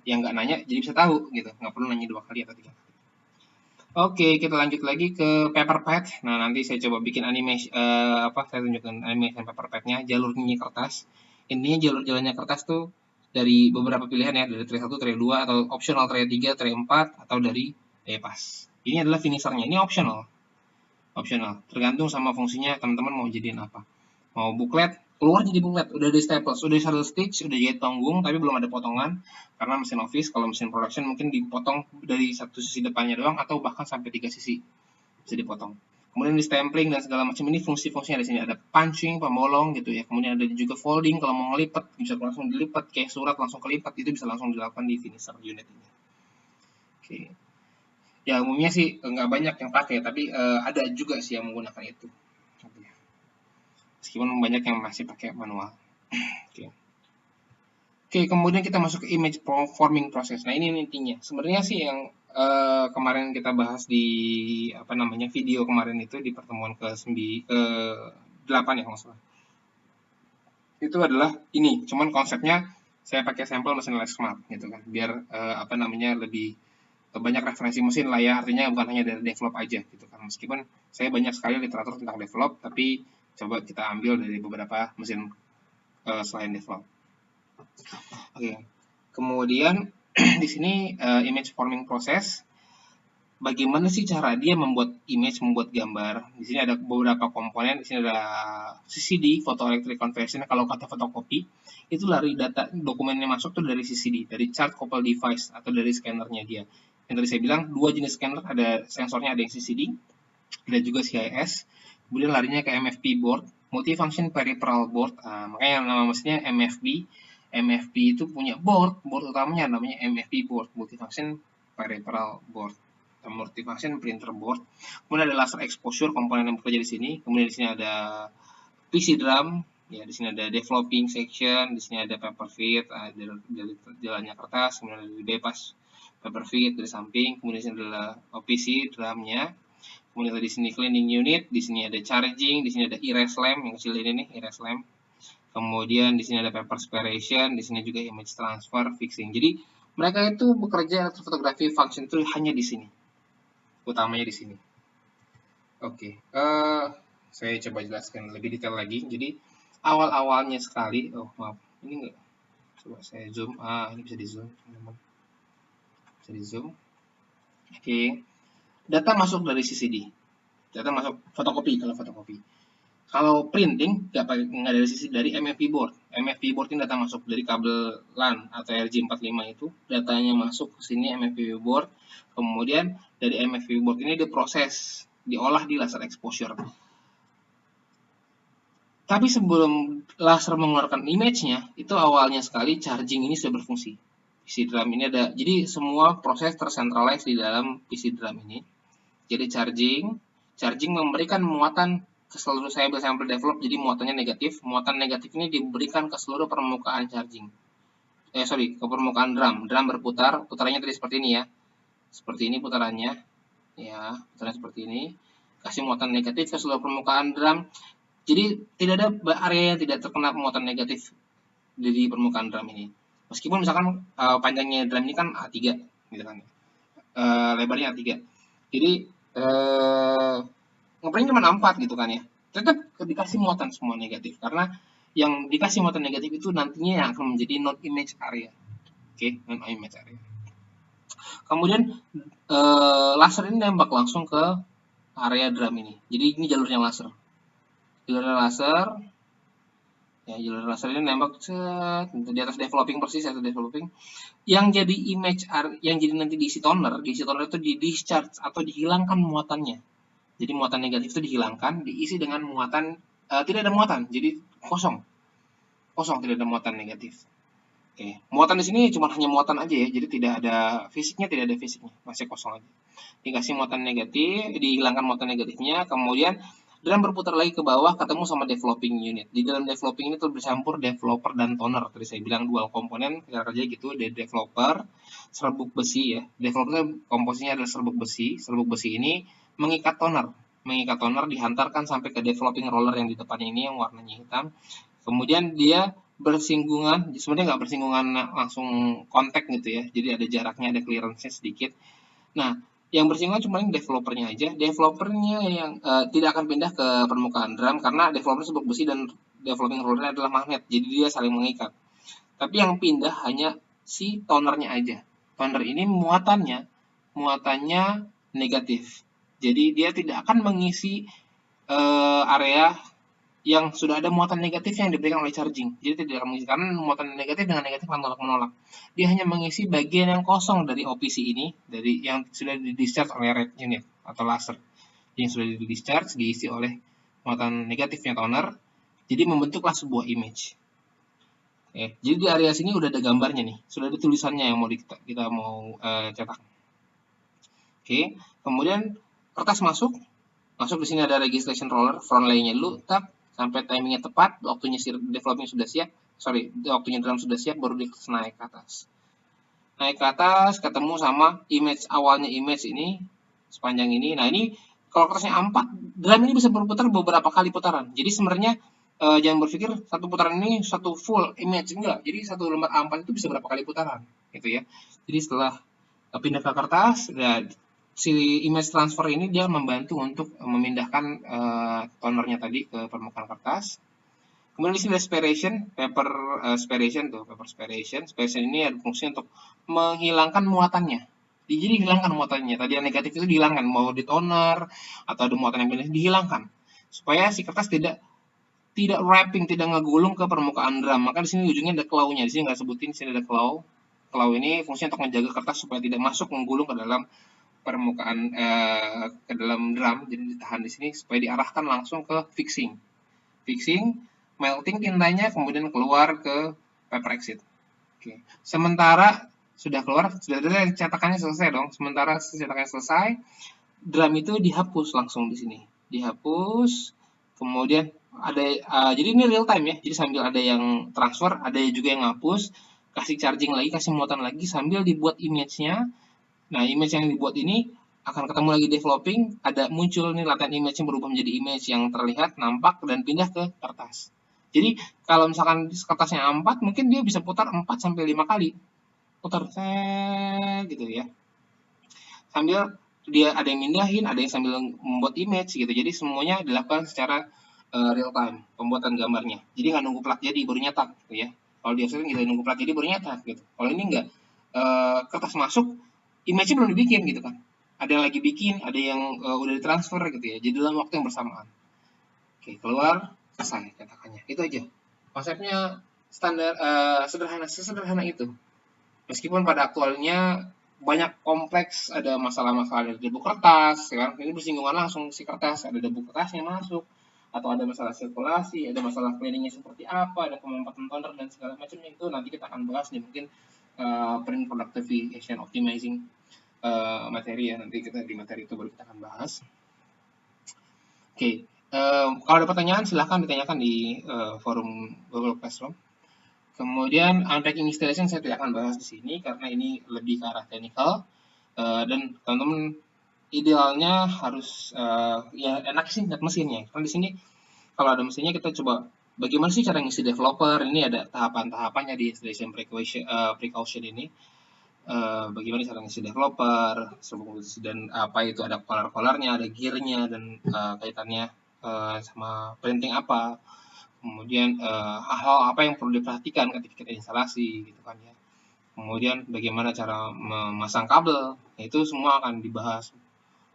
yang nggak nanya jadi bisa tahu gitu, nggak perlu nanya 2 kali atau 3 kali. Oke, kita lanjut lagi ke paper pad. Nah, nanti saya coba bikin animation saya tunjukkan animation paper pad-nya, jalurnya kertas. Intinya jalur-jalannya kertas tuh dari beberapa pilihan ya, dari tray 1, tray 2, atau optional tray 3, tray 4, atau dari bypass. Ini adalah finishernya, ini optional. Tergantung sama fungsinya teman-teman mau jadiin apa. Mau booklet, keluar jadi booklet, udah di staples, udah di saddle stitch, udah jahit panggung, tapi belum ada potongan. Karena mesin office, kalau mesin production mungkin dipotong dari satu sisi depannya doang, atau bahkan sampai 3 sisi bisa dipotong. Kemudian di stempling dan segala macam, ini fungsi-fungsinya di sini ada punching, pembolong gitu ya. Kemudian ada juga folding, kalau mau ngelipat bisa langsung dilipat kayak surat langsung kelipat, itu bisa langsung dilakukan di finisher unit ini. Oke. Ya umumnya sih nggak banyak yang pakai, tapi ada juga sih yang menggunakan itu. Meskipun banyak yang masih pakai manual. Oke, kemudian kita masuk ke image forming process. Nah ini intinya. Sebenarnya sih yang kemarin kita bahas di video kemarin itu di pertemuan ke-8 ya kalau salah. Itu adalah ini, cuman konsepnya saya pakai sampel mesin Lexmark gitu kan, biar lebih banyak referensi mesin lah ya, artinya bukan hanya dari develop aja gitu kan. Meskipun saya banyak sekali literatur tentang develop, tapi coba kita ambil dari beberapa mesin selain develop. Oke. Kemudian di sini image forming process. Bagaimana sih cara dia membuat image, membuat gambar? Di sini ada beberapa komponen. Di sini ada CCD, photoelectric conversion. Kalau kata fotokopi, itu lari data dokumennya masuk tuh dari CCD, dari chart couple device atau dari scannernya dia. Yang tadi saya bilang dua jenis scanner, ada sensornya, ada yang CCD, ada juga CIS. Kemudian larinya ke MFP board, multifunction peripheral board. Makanya nama mesinnya MFB. MFB itu punya board utamanya namanya MFB board, multifunction peripheral board, multifunction printer board. Kemudian ada laser exposure komponen yang bekerja di sini. Kemudian di sini ada PC drum, ya di sini ada developing section, di sini ada paper feed, ada jalannya kertas, kemudian ada bebas paper feed dari samping, kemudian di sini adalah PC drumnya. Kemudian di sini cleaning unit, di sini ada charging, di sini ada erase lamp yang kecil ini nih, erase lamp. Kemudian di sini ada paper separation, di sini juga image transfer, fixing. Jadi mereka itu bekerja fotografi function itu hanya di sini, utamanya di sini. Oke, saya coba jelaskan lebih detail lagi. Jadi awal-awalnya sekali, oh maaf, ini enggak, coba saya zoom. Ini bisa di zoom, bisa di zoom. Oke, data masuk dari CCD, data masuk fotokopi kalau fotokopi. Kalau printing nggak dari sisi dari MFP board. MFP board ini data masuk dari kabel LAN atau RJ45 itu, datanya masuk ke sini MFP board. Kemudian dari MFP board ini diproses, diolah di laser exposure. Tapi sebelum laser mengeluarkan image-nya, itu awalnya sekali charging ini sudah berfungsi. PC drum ini ada, jadi semua proses tercentralize di dalam PC drum ini. Jadi charging memberikan muatan ke seluruh sampel develop, jadi muatannya negatif. Muatan negatif ini diberikan ke seluruh permukaan charging. Ke permukaan drum. Drum berputar, putarannya tadi seperti ini ya. Seperti ini putarannya. Ya, putarannya seperti ini. Kasih muatan negatif ke seluruh permukaan drum. Jadi tidak ada area yang tidak terkena muatan negatif di permukaan drum ini. Meskipun misalkan panjangnya drum ini kan A3 gitu kan. Lebarnya A3. Jadi ngeprint cuma 4 gitu kan ya. Tetap dikasih muatan semua negatif karena yang dikasih muatan negatif itu nantinya yang akan menjadi non image area. Oke, non image area. Kemudian laser ini nembak langsung ke area drum ini. Jadi ini jalurnya laser. Jalurnya laser. Ya, jalur laser ini nembak di atas developing persis, atau developing. Yang jadi image yang jadi nanti diisi toner itu di discharge atau dihilangkan muatannya. Jadi muatan negatif itu dihilangkan, diisi dengan muatan tidak ada muatan, jadi kosong, tidak ada muatan negatif. Oke, muatan di sini cuma hanya muatan aja ya, jadi tidak ada fisiknya, masih kosong aja. Dikasih muatan negatif, dihilangkan muatan negatifnya, kemudian drum berputar lagi ke bawah ketemu sama developing unit. Di dalam developing ini tuh bercampur developer dan toner. Tadi saya bilang dual komponen, cara kerja gitu. Dari developer, serbuk besi ya. Developer komposisinya adalah serbuk besi. Serbuk besi ini mengikat toner. Dihantarkan sampai ke developing roller yang di depannya ini yang warnanya hitam. Kemudian dia bersinggungan, sebenarnya nggak bersinggungan langsung kontak gitu ya. Jadi ada jaraknya, ada clearance-nya sedikit. Nah, yang bersinggungan cuma developernya aja. Developernya yang tidak akan pindah ke permukaan drum karena developer serbuk besi dan developing roller adalah magnet. Jadi dia saling mengikat. Tapi yang pindah hanya si tonernya aja. Toner ini muatannya negatif. Jadi dia tidak akan mengisi area yang sudah ada muatan negatif yang diberikan oleh charging. Jadi tidak akan mengisi, karena muatan negatif dengan negatif menolak. Dia hanya mengisi bagian yang kosong dari OPC ini, dari yang sudah di-discharge oleh red unit atau laser. Yang sudah di-discharge diisi oleh muatan negatifnya toner. Jadi membentuklah sebuah image. Oke, jadi di area sini udah ada gambarnya nih, sudah ada tulisannya yang mau kita mau cetak. Oke, kemudian kertas masuk di sini ada registration roller, front line-nya dulu, tap, sampai timingnya tepat, waktunya developing sudah siap, waktunya drum sudah siap, baru dia naik ke atas. Naik ke atas, ketemu sama image, awalnya image ini, sepanjang ini. Nah ini, kalau kertasnya A4, drum ini bisa berputar beberapa kali putaran. Jadi sebenarnya, jangan berpikir satu putaran ini satu full image, enggak. Jadi satu lembar A4 itu bisa berapa kali putaran, gitu ya. Jadi setelah pindah ke kertas, si image transfer ini dia membantu untuk memindahkan tonernya tadi ke permukaan kertas. Kemudian di sini ada sparation, paper sparation tuh, paper sparation. Sparation ini ada fungsi untuk menghilangkan muatannya. Jadi hilangkan muatannya. Tadi yang negatif itu dihilangkan, mau di toner atau ada muatan yang negatif dihilangkan, supaya si kertas tidak wrapping, tidak ngegulung ke permukaan drum. Maka di sini ujungnya ada claw-nya. Di sini nggak sebutin, di sini ada claw. Claw ini fungsinya untuk menjaga kertas supaya tidak masuk menggulung ke dalam permukaan ke dalam drum. Jadi ditahan di sini supaya diarahkan langsung ke fixing, melting tintanya, kemudian keluar ke paper exit. Oke. Sementara sudah keluar, sudah ada cetakannya selesai dong. Sementara cetakannya selesai, drum itu dihapus langsung di sini. Dihapus, kemudian ada jadi ini real time ya. Jadi sambil ada yang transfer, ada juga yang ngapus, kasih charging lagi, kasih muatan lagi sambil dibuat image-nya. Nah, image yang dibuat ini akan ketemu lagi developing, ada muncul nih latihan image yang berubah menjadi image yang terlihat, nampak, dan pindah ke kertas. Jadi kalau misalkan kertasnya A4, mungkin dia bisa putar 4-5 kali. Putar gitu ya. Sambil dia ada yang mindahin, ada yang sambil membuat image gitu. Jadi semuanya dilakukan secara real time, pembuatan gambarnya. Jadi nggak nunggu plat jadi baru nyetak gitu ya. Kalau di offset kita nunggu plat jadi baru nyetak gitu. Kalau ini nggak, kertas masuk, image-nya belum dibikin gitu kan. Ada yang lagi bikin, ada yang udah ditransfer gitu ya. Jadi dalam waktu yang bersamaan. Oke, keluar, selesai cetakannya. Itu aja. Konsepnya standar, sesederhana itu. Meskipun pada aktualnya banyak kompleks, ada masalah-masalah dari debu kertas, ya kan? Ini bersinggungan langsung si kertas, ada debu kertasnya masuk, atau ada masalah sirkulasi, ada masalah cleaningnya seperti apa, ada pemanfaatan toner dan segala macamnya. Itu nanti kita akan bahas nih mungkin print productivity optimizing materi ya, nanti kita di materi itu baru kita akan bahas. Oke, kalau ada pertanyaan silahkan ditanyakan di forum Google Classroom. Kemudian unpacking installation saya tidak akan bahas di sini karena ini lebih ke arah teknikal, dan teman-teman idealnya harus ya enak sih lihat mesinnya. Karena di sini kalau ada mesinnya kita coba bagaimana sih cara ngisi developer. Ini ada tahapan-tahapannya di installation precaution ini. Bagaimana cara ngisi developer, dan apa itu ada color-colornya, ada gearnya, dan kaitannya sama printing apa. Kemudian hal-hal apa yang perlu diperhatikan ketika kita instalasi gitu kan ya. Kemudian bagaimana cara memasang kabel, nah, itu semua akan dibahas,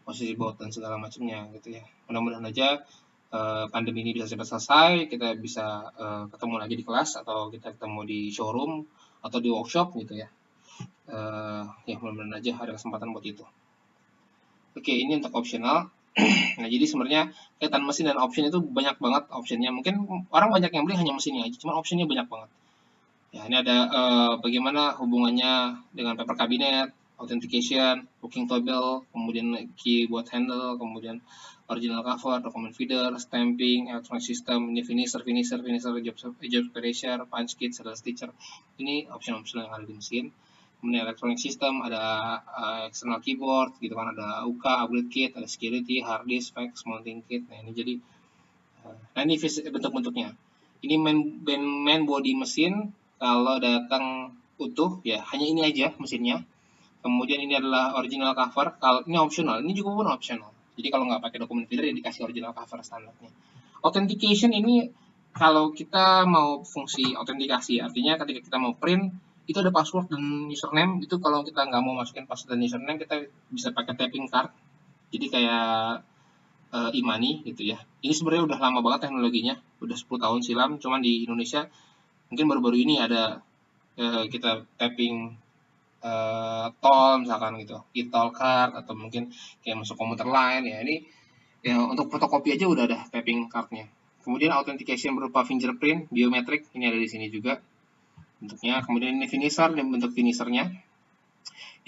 posisi baut dan segala macamnya gitu ya. Mudah-mudahan aja pandemi ini bisa cepat selesai, kita bisa ketemu lagi di kelas atau kita ketemu di showroom atau di workshop gitu ya. Ya mudah-mudahan aja ada kesempatan buat itu. Oke, ini untuk optional. Nah, jadi sebenarnya kaitan mesin dan option itu banyak banget optionnya. Mungkin orang banyak yang beli hanya mesinnya aja, cuma optionnya banyak banget. Ya, ini ada bagaimana hubungannya dengan paper cabinet, authentication, booking table, kemudian keyboard handle, kemudian original cover, document feeder, stamping, electronic system, ini finisher, job erasure, punch kit, stitcher. Ini option-option yang ada di mesin. Kemudian electronic system, ada external keyboard, gitu kan, ada UK, upgrade kit, ada security, hard disk, fax, mounting kit. Nah, ini jadi, nah ini bentuk-bentuknya. Ini main body mesin, kalau datang utuh, ya hanya ini aja mesinnya. Kemudian ini adalah original cover, kalau ini optional, ini juga pun optional. Jadi kalau nggak pakai dokumen feeder, ya dikasih original cover standarnya. Authentication ini, kalau kita mau fungsi autentikasi, artinya ketika kita mau print, itu ada password dan username. Itu kalau kita nggak mau masukin password dan username, kita bisa pakai tapping card. Jadi kayak e-money gitu ya. Ini sebenarnya udah lama banget teknologinya, udah 10 tahun silam. Cuman di Indonesia mungkin baru-baru ini ada kita tapping tol misalkan gitu, e-tol card, atau mungkin kayak masuk komuter lain ya. Ini ya, untuk fotokopi aja udah ada tapping cardnya. Kemudian authentication berupa fingerprint, biometrik, ini ada di sini juga bentuknya. Kemudian ini finisher, dan bentuk finishernya.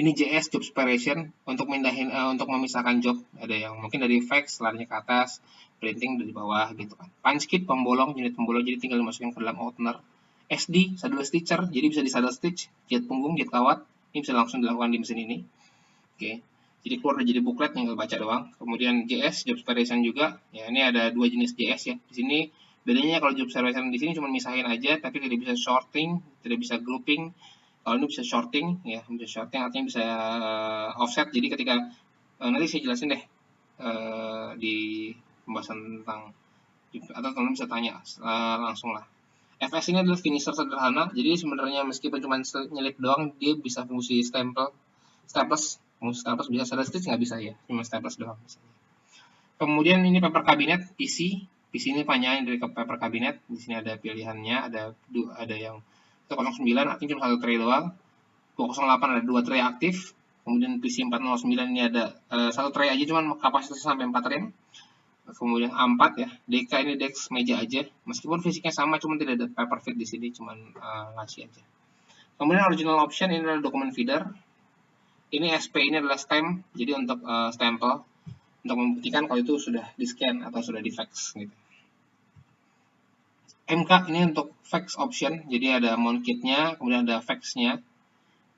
Ini JS, job separation, untuk mindahin, untuk memisahkan job. Ada yang mungkin dari fax, larinya ke atas, printing dari bawah gitu kan. Punch kit, pembolong, unit pembolong, jadi tinggal dimasukin ke dalam opener. SD, saddle stitcher, jadi bisa di saddle stitch, jahit punggung, jahit kawat. Ini bisa langsung dilakukan di mesin ini. Oke. Jadi keluar jadi booklet, tinggal baca doang. Kemudian JS, job separation juga. Ya, ini ada dua jenis JS ya. Di sini bedanya kalau job separation di sini cuma misahin aja, tapi tidak bisa sorting, tidak bisa grouping. Kalau ini bisa sorting, ya bisa sorting, artinya bisa offset. Jadi ketika nanti saya jelasin deh di pembahasan tentang atau teman bisa tanya langsung lah. FS ini adalah finisher sederhana, jadi sebenarnya meskipun cuma nyelip doang, dia bisa fungsi staples, fungsi staples bisa, shadow stitch nggak bisa ya, cuma staples doang misalnya. Kemudian ini paper cabinet, PC ini panjangnya dari paper cabinet, di sini ada pilihannya, ada yang 109 artinya cuma satu tray doang, 208 ada 2 tray aktif, kemudian PC 409 ini ada satu tray aja, cuman kapasitasnya sampai 4 rim. Kemudian A4 ya, DK ini Dex meja aja, meskipun fisiknya sama, cuma tidak ada paper feed di sini, cuman laci aja. Kemudian original option ini adalah dokumen feeder. Ini SP ini adalah stamp, jadi untuk stempel, untuk membuktikan kalau itu sudah di scan atau sudah di fax gitu. MK ini untuk fax option, jadi ada mount kitnya, kemudian ada faxnya.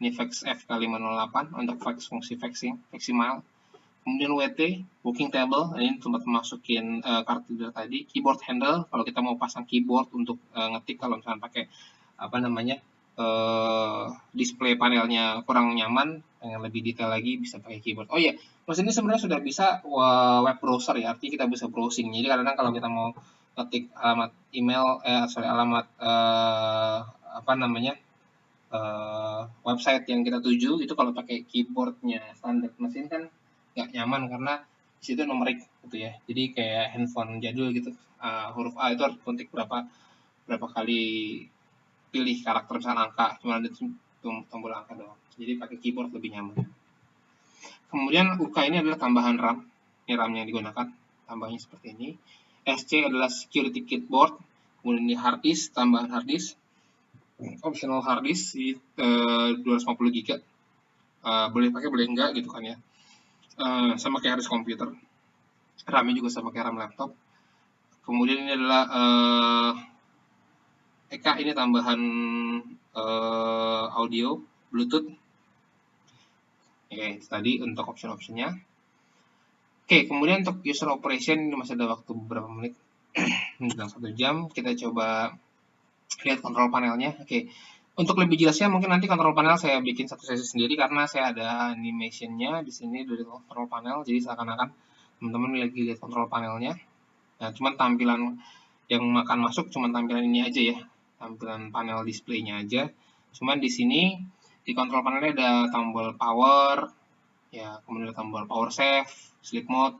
Ini fax FK508 untuk fax fungsi faxing, maksimal. Kemudian WT, working table, ini tempat masukin card reader tadi. Keyboard handle, kalau kita mau pasang keyboard untuk ngetik, kalau misalnya pakai display panelnya kurang nyaman, yang lebih detail lagi bisa pakai keyboard. Oh iya, terus ini sebenarnya sudah bisa web browser ya, artinya kita bisa browsing. Jadi kadang-kadang kalau kita mau ngetik alamat email, website yang kita tuju, itu kalau pakai keyboardnya standar mesin kan nggak nyaman karena di situ numerik gitu ya, jadi kayak handphone jadul gitu, huruf A itu harus ketik berapa kali pilih karakter misalnya angka, cuma ada tombol angka doang, jadi pakai keyboard lebih nyaman. Kemudian UK ini adalah tambahan RAM, ini RAM yang digunakan, tambahnya seperti ini. SC adalah security keyboard, kemudian ini hard disk, tambahan hard disk, optional hard disk 250 GB, boleh pakai boleh enggak gitu kan ya. Sama kayak harus komputer, RAM-nya juga sama kayak RAM laptop. Kemudian ini adalah EK, ini tambahan audio Bluetooth. Oke, tadi untuk option-optionnya. Oke, kemudian untuk user operation ini masih ada waktu beberapa menit, dalam 1 jam. Kita coba lihat kontrol panelnya. Oke, untuk lebih jelasnya mungkin nanti kontrol panel saya bikin satu sesi sendiri karena saya ada animationnya di sini dari kontrol panel, jadi seakan-akan teman-teman lagi lihat kontrol panelnya. Nah, cuman tampilan yang makan masuk cuman tampilan ini aja ya, tampilan panel displaynya aja. Cuman di sini di kontrol panelnya ada tombol power, ya, kemudian ada tombol power save, sleep mode,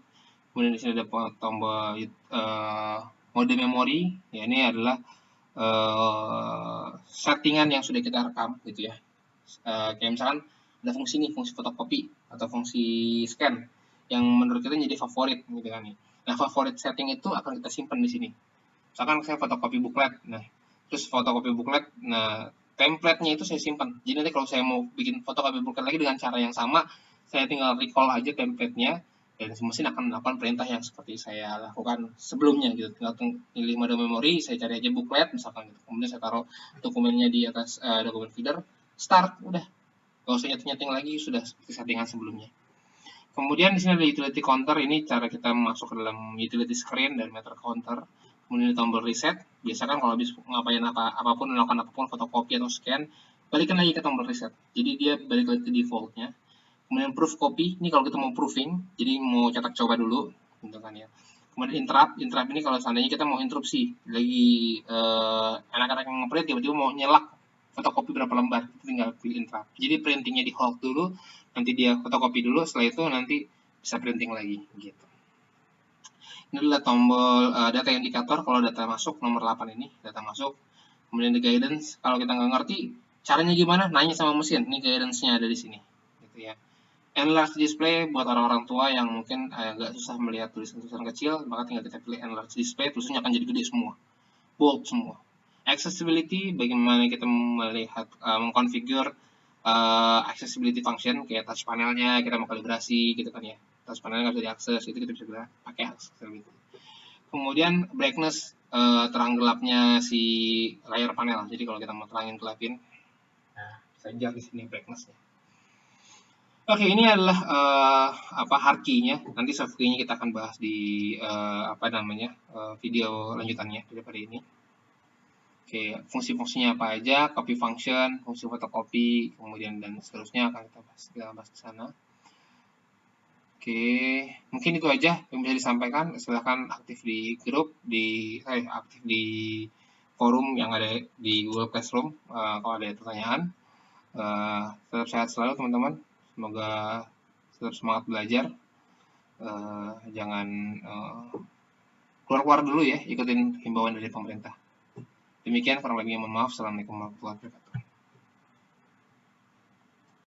kemudian di sini ada tombol mode memori, ya ini adalah settingan yang sudah kita rekam gitu ya. Kayak misalkan ada fungsi nih, fungsi fotokopi atau fungsi scan yang menurut kita jadi favorit gitu kan nih. Nah, favorit setting itu akan kita simpan di sini. Misalkan saya fotokopi booklet, nah terus fotokopi booklet, nah template-nya itu saya simpan. Jadi nanti kalau saya mau bikin fotokopi booklet lagi dengan cara yang sama, saya tinggal recall aja template-nya, dan mesin akan melakukan perintah yang seperti saya lakukan sebelumnya gitu. Tinggal pilih mode memori, saya cari aja booklet misalkan gitu. Kemudian saya taruh dokumennya di atas dokumen feeder, start, udah. Gak usah nyeting lagi, sudah seperti settingan sebelumnya. Kemudian di sini ada utility counter, ini cara kita masuk ke dalam utility screen dan meter counter. Kemudian tombol reset, biasa kan kalau habis ngapain apapun, melakukan apapun, fotokopi atau scan, balikan lagi ke tombol reset. Jadi dia balik lagi ke defaultnya. Kemudian proof copy, ini kalau kita mau proofing, jadi mau cetak coba dulu, gitu kan ya. Kemudian interrupt ini kalau seandainya kita mau interupsi, lagi anak-anak yang nge-print tiba-tiba mau nyelak fotokopi berapa lembar, kita tinggal pilih interrupt. Jadi printingnya di hold dulu, nanti dia fotokopi dulu, setelah itu nanti bisa printing lagi, gitu. Ini adalah tombol data indikator, kalau data masuk, nomor 8 ini, data masuk. Kemudian di guidance, kalau kita nggak ngerti, caranya gimana, nanya sama mesin, ini guidance-nya ada di sini, gitu ya. Enlarge display buat orang-orang tua yang mungkin agak susah melihat tulisan-tulisan kecil, maka tinggal kita pilih enlarge display, tulisannya akan jadi gede semua, bold semua. Accessibility, bagaimana kita melihat, mengkonfigur accessibility function, kayak touch panelnya, kita mau kalibrasi gitu kan ya, touch panelnya nggak bisa diakses, itu kita bisa pakai accessibility. Kemudian brightness, terang gelapnya si layar panel, jadi kalau kita mau terangin gelapin, nah bisa adjust di sini brightnessnya. Oke, ini adalah hard key-nya. Nanti soft key-nya kita akan bahas di video lanjutannya daripada ini. Oke, fungsi-fungsinya apa aja, copy function, fungsi fotokopi, kemudian dan seterusnya akan kita bahas di sana. Oke, mungkin itu aja yang bisa disampaikan. Silahkan aktif di grup, aktif di forum yang ada di Google Classroom kalau ada pertanyaan. Tetap sehat selalu teman-teman. Semoga tetap semangat belajar. Jangan keluar-keluar dulu ya, ikutin himbauan dari pemerintah. Demikian kurang lebihnya, mohon maaf. Assalamualaikum warahmatullahi wabarakatuh.